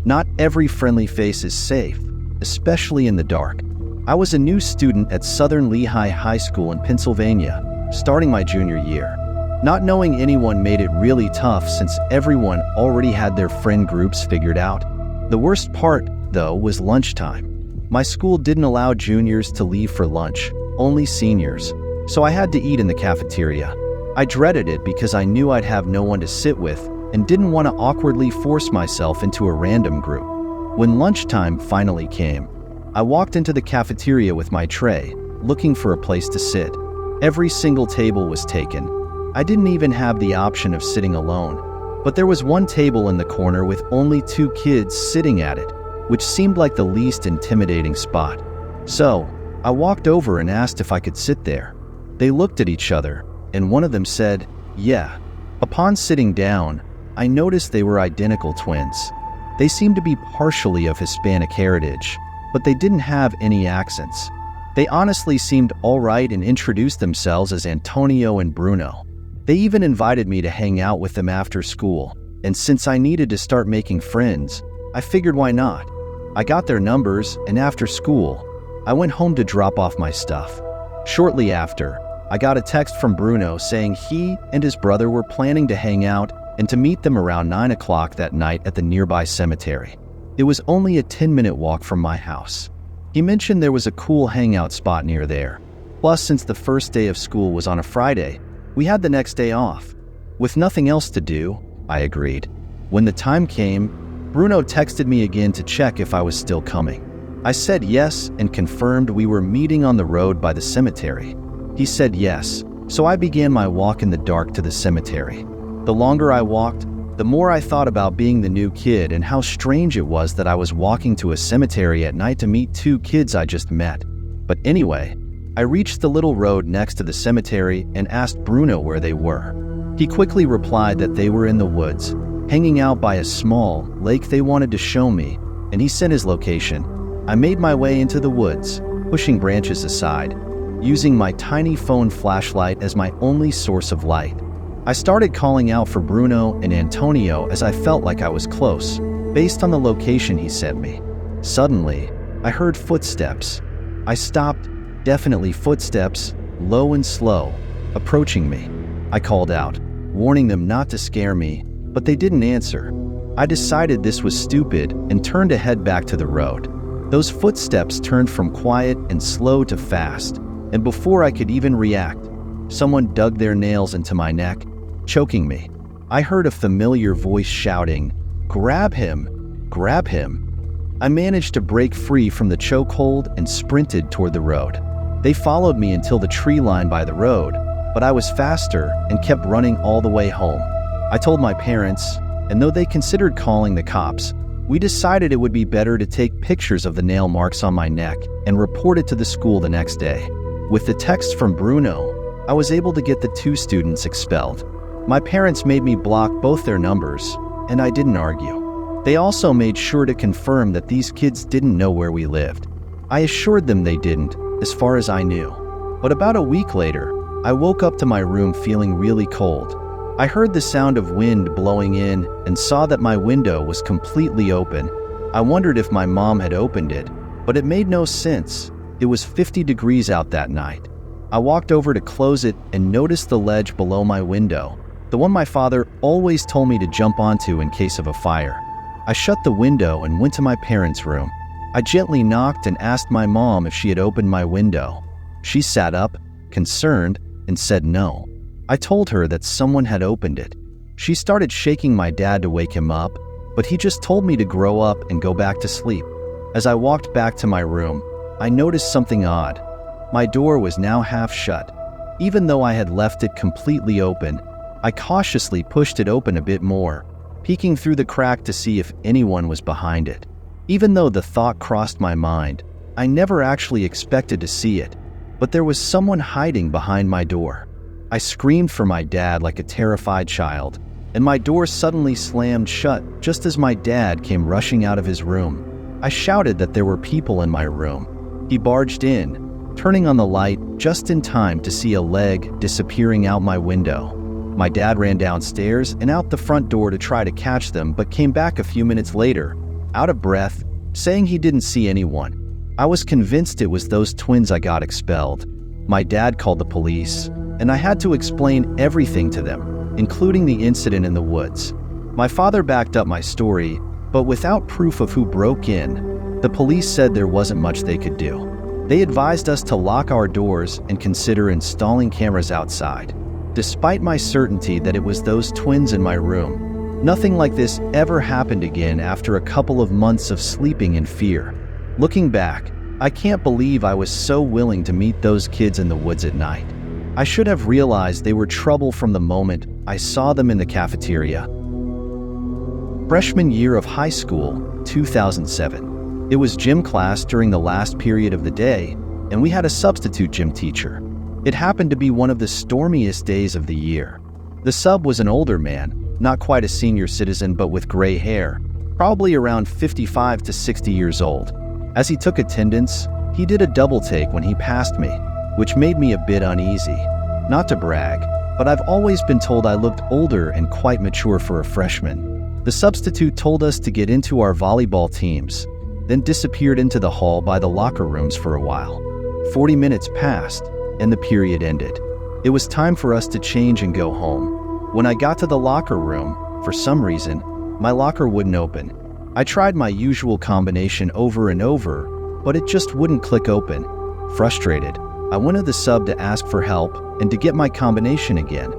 Not every friendly face is safe, especially in the dark. I was a new student at Southern Lehigh High School in Pennsylvania, starting my junior year. Not knowing anyone made it really tough since everyone already had their friend groups figured out. The worst part, though, was lunchtime. My school didn't allow juniors to leave for lunch, only seniors, so I had to eat in the cafeteria. I dreaded it because I knew I'd have no one to sit with and didn't want to awkwardly force myself into a random group. When lunchtime finally came, I walked into the cafeteria with my tray, looking for a place to sit. Every single table was taken. I didn't even have the option of sitting alone, but there was one table in the corner with only 2 kids sitting at it, which seemed like the least intimidating spot. So, I walked over and asked if I could sit there. They looked at each other, and one of them said, "Yeah." Upon sitting down, I noticed they were identical twins. They seemed to be partially of Hispanic heritage, but they didn't have any accents. They honestly seemed all right and introduced themselves as Antonio and Bruno. They even invited me to hang out with them after school, and since I needed to start making friends, I figured why not. I got their numbers, and after school, I went home to drop off my stuff. Shortly after, I got a text from Bruno saying he and his brother were planning to hang out and to meet them around 9 o'clock that night at the nearby cemetery. It was only a 10-minute walk from my house. He mentioned there was a cool hangout spot near there. Plus, since the first day of school was on a Friday, we had the next day off. With nothing else to do, I agreed. When the time came, Bruno texted me again to check if I was still coming. I said yes and confirmed we were meeting on the road by the cemetery. He said yes, so I began my walk in the dark to the cemetery. The longer I walked, the more I thought about being the new kid and how strange it was that I was walking to a cemetery at night to meet 2 kids I just met. But anyway, I reached the little road next to the cemetery and asked Bruno where they were. He quickly replied that they were in the woods, hanging out by a small lake they wanted to show me, and he sent his location. I made my way into the woods, pushing branches aside, using my tiny phone flashlight as my only source of light. I started calling out for Bruno and Antonio as I felt like I was close, based on the location he sent me. Suddenly, I heard footsteps. I stopped, definitely footsteps, low and slow, approaching me. I called out, warning them not to scare me, but they didn't answer. I decided this was stupid and turned to head back to the road. Those footsteps turned from quiet and slow to fast, and before I could even react, someone dug their nails into my neck, choking me. I heard a familiar voice shouting, "Grab him! Grab him!" I managed to break free from the chokehold and sprinted toward the road. They followed me until the tree line by the road, but I was faster and kept running all the way home. I told my parents, and though they considered calling the cops, we decided it would be better to take pictures of the nail marks on my neck and report it to the school the next day. With the text from Bruno, I was able to get the 2 students expelled. My parents made me block both their numbers, and I didn't argue. They also made sure to confirm that these kids didn't know where we lived. I assured them they didn't, as far as I knew. But about a week later, I woke up to my room feeling really cold. I heard the sound of wind blowing in and saw that my window was completely open. I wondered if my mom had opened it, but it made no sense. It was 50 degrees out that night. I walked over to close it and noticed the ledge below my window, the one my father always told me to jump onto in case of a fire. I shut the window and went to my parents' room. I gently knocked and asked my mom if she had opened my window. She sat up, concerned, and said no. I told her that someone had opened it. She started shaking my dad to wake him up, but he just told me to grow up and go back to sleep. As I walked back to my room, I noticed something odd. My door was now half shut. Even though I had left it completely open, I cautiously pushed it open a bit more, peeking through the crack to see if anyone was behind it. Even though the thought crossed my mind, I never actually expected to see it, but there was someone hiding behind my door. I screamed for my dad like a terrified child, and my door suddenly slammed shut just as my dad came rushing out of his room. I shouted that there were people in my room. He barged in, turning on the light just in time to see a leg disappearing out my window. My dad ran downstairs and out the front door to try to catch them, but came back a few minutes later, out of breath, saying he didn't see anyone. I was convinced it was those twins I got expelled. My dad called the police, and I had to explain everything to them, including the incident in the woods. My father backed up my story, but without proof of who broke in, the police said there wasn't much they could do. They advised us to lock our doors and consider installing cameras outside. Despite my certainty that it was those twins in my room, nothing like this ever happened again after a couple of months of sleeping in fear. Looking back, I can't believe I was so willing to meet those kids in the woods at night. I should have realized they were trouble from the moment I saw them in the cafeteria. Freshman year of high school, 2007. It was gym class during the last period of the day, and we had a substitute gym teacher. It happened to be one of the stormiest days of the year. The sub was an older man, not quite a senior citizen but with gray hair, probably around 55 to 60 years old. As he took attendance, he did a double take when he passed me, which made me a bit uneasy. Not to brag, but I've always been told I looked older and quite mature for a freshman. The substitute told us to get into our volleyball teams, then disappeared into the hall by the locker rooms for a while. 40 minutes passed, and the period ended. It was time for us to change and go home. When I got to the locker room, for some reason, my locker wouldn't open. I tried my usual combination over and over, but it just wouldn't click open. Frustrated, I went to the sub to ask for help and to get my combination again,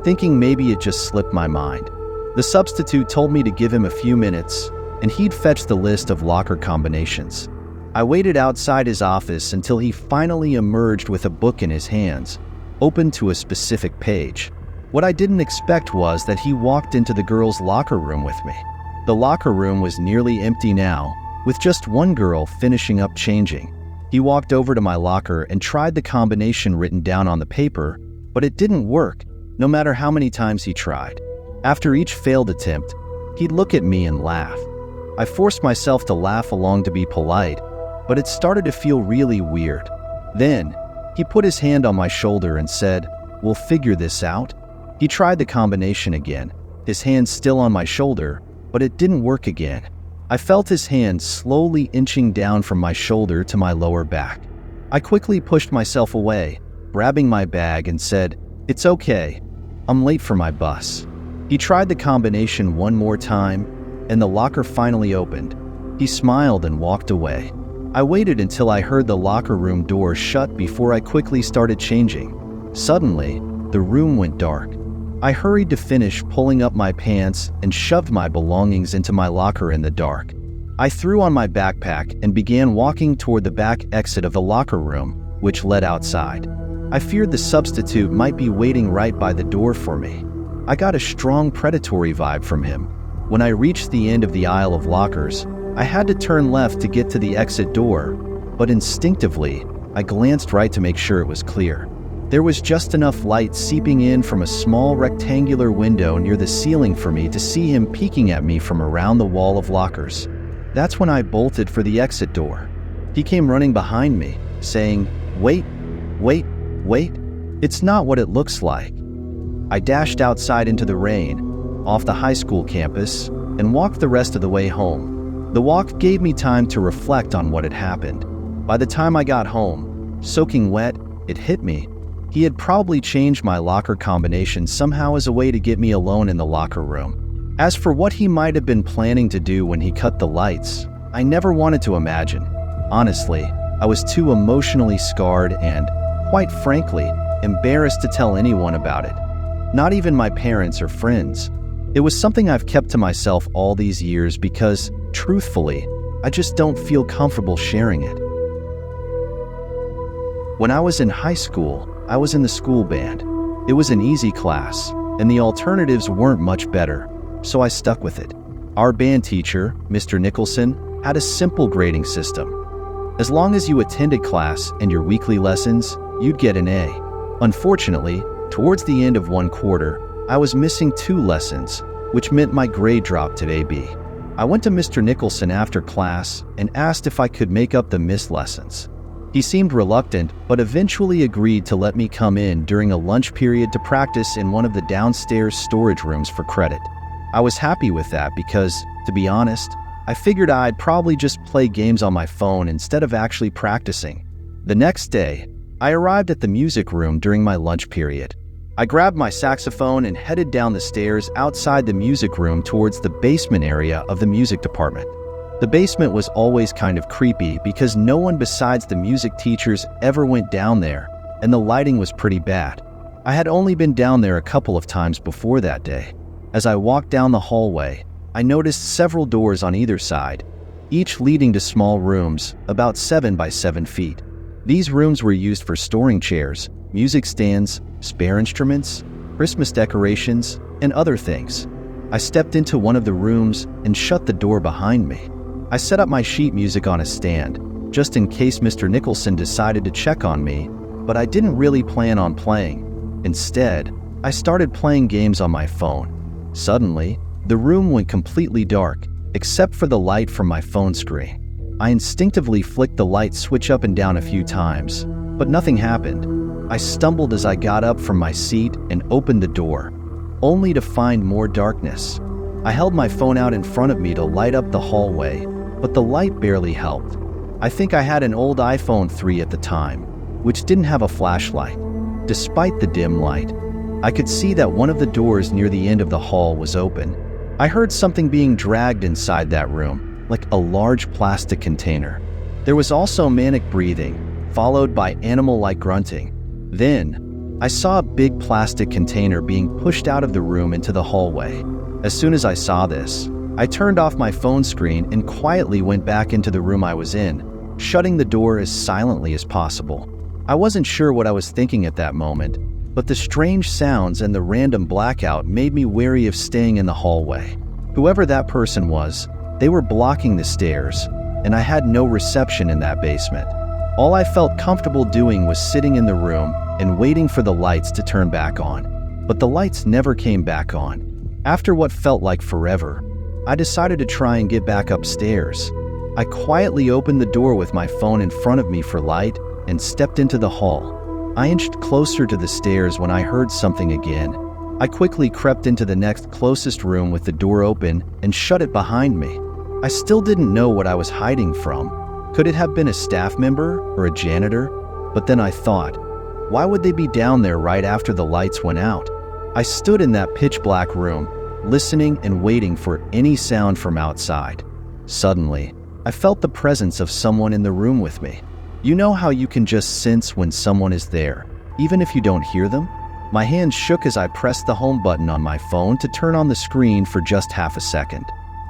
thinking maybe it just slipped my mind. The substitute told me to give him a few minutes, and he'd fetch the list of locker combinations. I waited outside his office until he finally emerged with a book in his hands, open to a specific page. What I didn't expect was that he walked into the girls' locker room with me. The locker room was nearly empty now, with just one girl finishing up changing. He walked over to my locker and tried the combination written down on the paper, but it didn't work, no matter how many times he tried. After each failed attempt, he'd look at me and laugh. I forced myself to laugh along to be polite, but it started to feel really weird. Then, he put his hand on my shoulder and said, "We'll figure this out." He tried the combination again, his hand still on my shoulder, but it didn't work again. I felt his hand slowly inching down from my shoulder to my lower back. I quickly pushed myself away, grabbing my bag and said, "It's okay, I'm late for my bus." He tried the combination one more time, and the locker finally opened. He smiled and walked away. I waited until I heard the locker room door shut before I quickly started changing. Suddenly, the room went dark. I hurried to finish pulling up my pants and shoved my belongings into my locker in the dark. I threw on my backpack and began walking toward the back exit of the locker room, which led outside. I feared the substitute might be waiting right by the door for me. I got a strong predatory vibe from him. When I reached the end of the aisle of lockers, I had to turn left to get to the exit door, but instinctively, I glanced right to make sure it was clear. There was just enough light seeping in from a small rectangular window near the ceiling for me to see him peeking at me from around the wall of lockers. That's when I bolted for the exit door. He came running behind me, saying, "Wait, wait, wait, it's not what it looks like." I dashed outside into the rain, off the high school campus, and walked the rest of the way home. The walk gave me time to reflect on what had happened. By the time I got home, soaking wet, it hit me. He had probably changed my locker combination somehow as a way to get me alone in the locker room. As for what he might have been planning to do when he cut the lights, I never wanted to imagine. Honestly, I was too emotionally scarred and, quite frankly, embarrassed to tell anyone about it. Not even my parents or friends. It was something I've kept to myself all these years because, truthfully, I just don't feel comfortable sharing it. When I was in high school, I was in the school band. It was an easy class, and the alternatives weren't much better, so I stuck with it. Our band teacher, Mr. Nicholson, had a simple grading system. As long as you attended class and your weekly lessons, you'd get an A. Unfortunately, towards the end of one quarter, I was missing 2 lessons, which meant my grade dropped to AB. I went to Mr. Nicholson after class and asked if I could make up the missed lessons. He seemed reluctant, but eventually agreed to let me come in during a lunch period to practice in one of the downstairs storage rooms for credit. I was happy with that because, to be honest, I figured I'd probably just play games on my phone instead of actually practicing. The next day, I arrived at the music room during my lunch period. I grabbed my saxophone and headed down the stairs outside the music room towards the basement area of the music department. The basement was always kind of creepy because no one besides the music teachers ever went down there, and the lighting was pretty bad. I had only been down there a couple of times before that day. As I walked down the hallway, I noticed several doors on either side, each leading to small rooms about 7 by 7 feet. These rooms were used for storing chairs, music stands, spare instruments, Christmas decorations, and other things. I stepped into one of the rooms and shut the door behind me. I set up my sheet music on a stand, just in case Mr. Nicholson decided to check on me, but I didn't really plan on playing. Instead, I started playing games on my phone. Suddenly, the room went completely dark, except for the light from my phone screen. I instinctively flicked the light switch up and down a few times, but nothing happened. I stumbled as I got up from my seat and opened the door, only to find more darkness. I held my phone out in front of me to light up the hallway, but the light barely helped. I think I had an old iPhone 3 at the time, which didn't have a flashlight. Despite the dim light, I could see that one of the doors near the end of the hall was open. I heard something being dragged inside that room, like a large plastic container. There was also manic breathing, followed by animal-like grunting. Then, I saw a big plastic container being pushed out of the room into the hallway. As soon as I saw this, I turned off my phone screen and quietly went back into the room I was in, shutting the door as silently as possible. I wasn't sure what I was thinking at that moment, but the strange sounds and the random blackout made me wary of staying in the hallway. Whoever that person was, they were blocking the stairs, and I had no reception in that basement. All I felt comfortable doing was sitting in the room and waiting for the lights to turn back on. But the lights never came back on. After what felt like forever, I decided to try and get back upstairs. I quietly opened the door with my phone in front of me for light and stepped into the hall. I inched closer to the stairs when I heard something again. I quickly crept into the next closest room with the door open and shut it behind me. I still didn't know what I was hiding from. Could it have been a staff member or a janitor? But then I thought, why would they be down there right after the lights went out? I stood in that pitch-black room, listening and waiting for any sound from outside. Suddenly, I felt the presence of someone in the room with me. You know how you can just sense when someone is there, even if you don't hear them? My hand shook as I pressed the home button on my phone to turn on the screen for just half a second.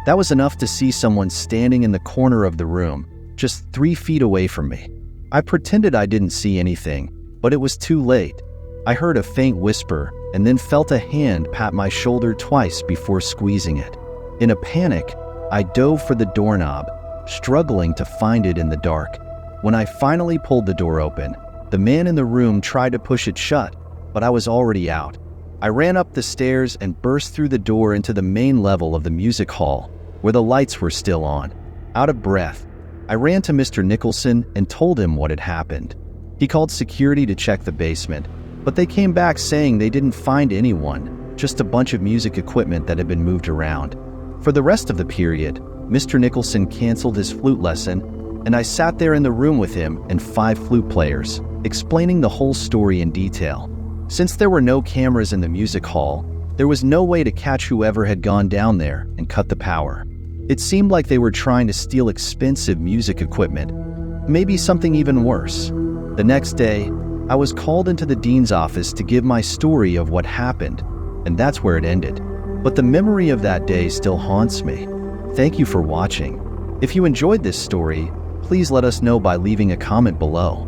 That was enough to see someone standing in the corner of the room, just 3 feet away from me. I pretended I didn't see anything, but it was too late. I heard a faint whisper and then felt a hand pat my shoulder twice before squeezing it. In a panic, I dove for the doorknob, struggling to find it in the dark. When I finally pulled the door open, the man in the room tried to push it shut, but I was already out. I ran up the stairs and burst through the door into the main level of the music hall, where the lights were still on. Out of breath, I ran to Mr. Nicholson and told him what had happened. He called security to check the basement, but they came back saying they didn't find anyone, just a bunch of music equipment that had been moved around. For the rest of the period, Mr. Nicholson canceled his flute lesson, and I sat there in the room with him and 5 flute players, explaining the whole story in detail. Since there were no cameras in the music hall, there was no way to catch whoever had gone down there and cut the power. It seemed like they were trying to steal expensive music equipment, maybe something even worse. The next day, I was called into the dean's office to give my story of what happened, and that's where it ended. But the memory of that day still haunts me. Thank you for watching. If you enjoyed this story, please let us know by leaving a comment below.